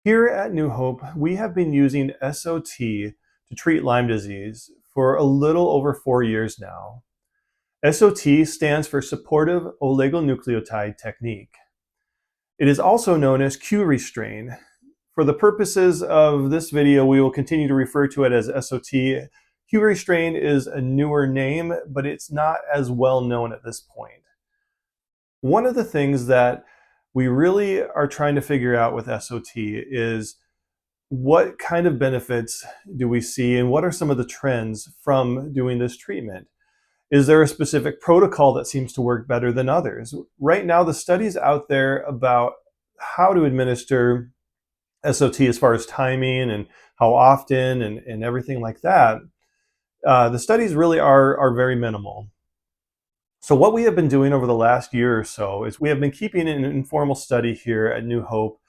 Here at New Hope, we have been using SOT to treat Lyme disease for a little over 4 years now. SOT stands for Supportive Oligonucleotide Technique. It is also known as Q-REstrain. For the purposes of this video, we will continue to refer to it as SOT. Q-REstrain is a newer name, but it's not as well known at this point. One of the things that we really are trying to figure out with SOT is what kind of benefits do we see and what are some of the trends from doing this treatment? Is there a specific protocol that seems to work better than others? Right now, the studies out there about how to administer SOT as far as timing and how often and everything like that, the studies really are very minimal. So what we have been doing over the last year or so is we have been keeping an informal study here at New Hope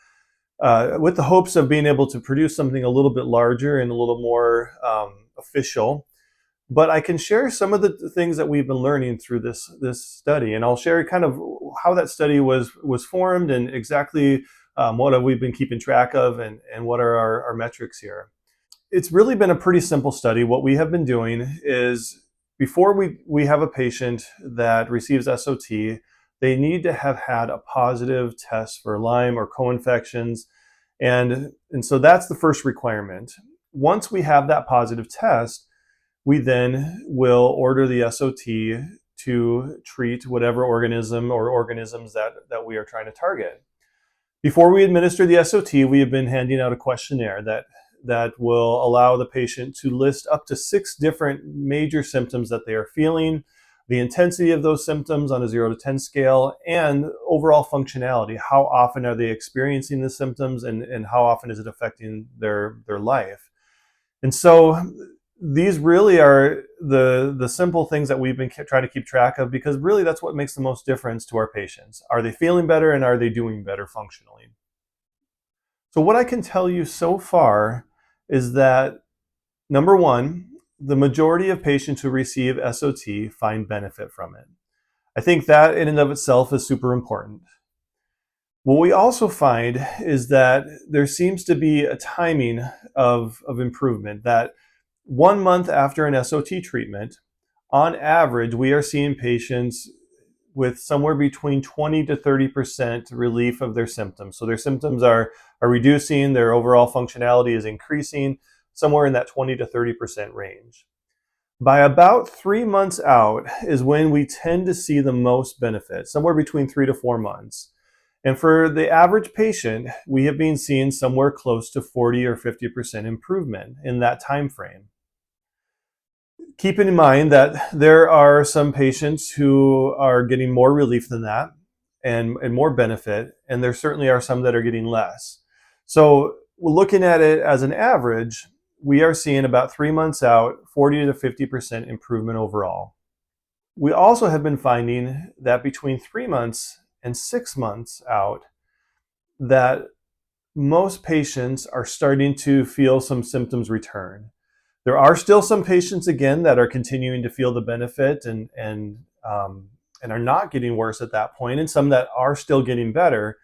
with the hopes of being able to produce something a little bit larger and a little more official. But I can share some of the things that we've been learning through this study, and I'll share kind of how that study was formed and exactly what we've been keeping track of and what are our metrics here. It's really been a pretty simple study. What we have been doing is before we have a patient that receives SOT, they need to have had a positive test for Lyme or co-infections. And so that's the first requirement. Once we have that positive test, we then will order the SOT to treat whatever organism or organisms that we are trying to target. Before we administer the SOT, we have been handing out a questionnaire that will allow the patient to list up to 6 different major symptoms that they are feeling, the intensity of those symptoms on a 0 to 10 scale, and overall functionality. How often are they experiencing the symptoms and how often is it affecting their life? And so these really are the simple things that we've been trying to keep track of, because really that's what makes the most difference to our patients. Are they feeling better and are they doing better functionally? So what I can tell you so far is that, number one, the majority of patients who receive SOT find benefit from it. I think that in and of itself is super important. What we also find is that there seems to be a timing of improvement, that 1 month after an SOT treatment, on average, we are seeing patients with somewhere between 20 to 30% relief of their symptoms. So their symptoms are reducing, their overall functionality is increasing, somewhere in that 20 to 30% range. By about 3 months out is when we tend to see the most benefit, somewhere between 3 to 4 months. And for the average patient, we have been seeing somewhere close to 40 or 50% improvement in that time frame. Keeping in mind that there are some patients who are getting more relief than that and more benefit, and there certainly are some that are getting less. So we're looking at it as an average, we are seeing about 3 months out, 40 to 50% improvement overall. We also have been finding that between 3 months and 6 months out, that most patients are starting to feel some symptoms return. There are still some patients, again, that are continuing to feel the benefit and are not getting worse at that point, and some that are still getting better.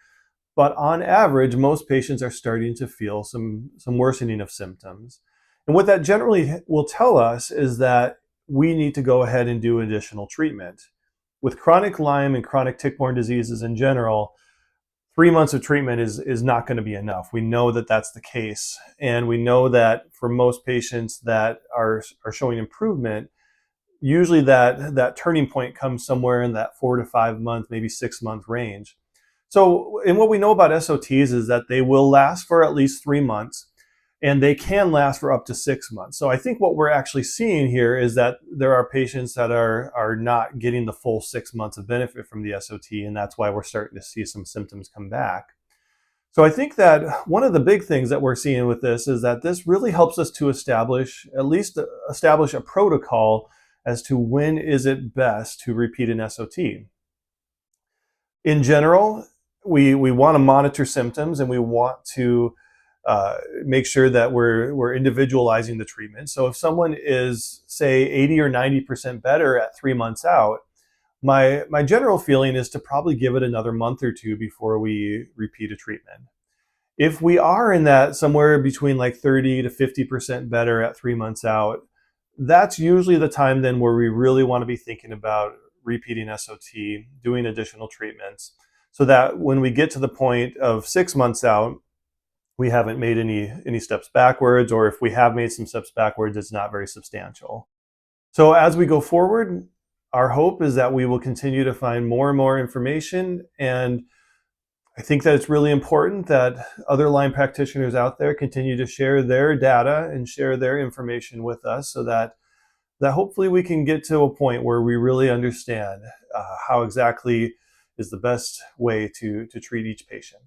But on average, most patients are starting to feel some worsening of symptoms. And what that generally will tell us is that we need to go ahead and do additional treatment. With chronic Lyme and chronic tick-borne diseases in general, 3 months of treatment is not going to be enough. We know that that's the case. And we know that for most patients that are showing improvement, usually that turning point comes somewhere in that 4 to 5 month, maybe 6 month range. So, and what we know about SOTs is that they will last for at least 3 months, and they can last for up to 6 months. So I think what we're actually seeing here is that there are patients that are not getting the full 6 months of benefit from the SOT, and that's why we're starting to see some symptoms come back. So I think that one of the big things that we're seeing with this is that this really helps us to establish a protocol as to when is it best to repeat an SOT. In general, we want to monitor symptoms, and we want to make sure that we're individualizing the treatment. So if someone is, say, 80 or 90% better at 3 months out, my general feeling is to probably give it another month or two before we repeat a treatment. If we are in that somewhere between like 30 to 50% better at 3 months out, that's usually the time then where we really want to be thinking about repeating SOT, doing additional treatments, so that when we get to the point of 6 months out, we haven't made any steps backwards, or if we have made some steps backwards, it's not very substantial. So as we go forward, our hope is that we will continue to find more and more information. And I think that it's really important that other Lyme practitioners out there continue to share their data and share their information with us, so that hopefully we can get to a point where we really understand how exactly is the best way to treat each patient.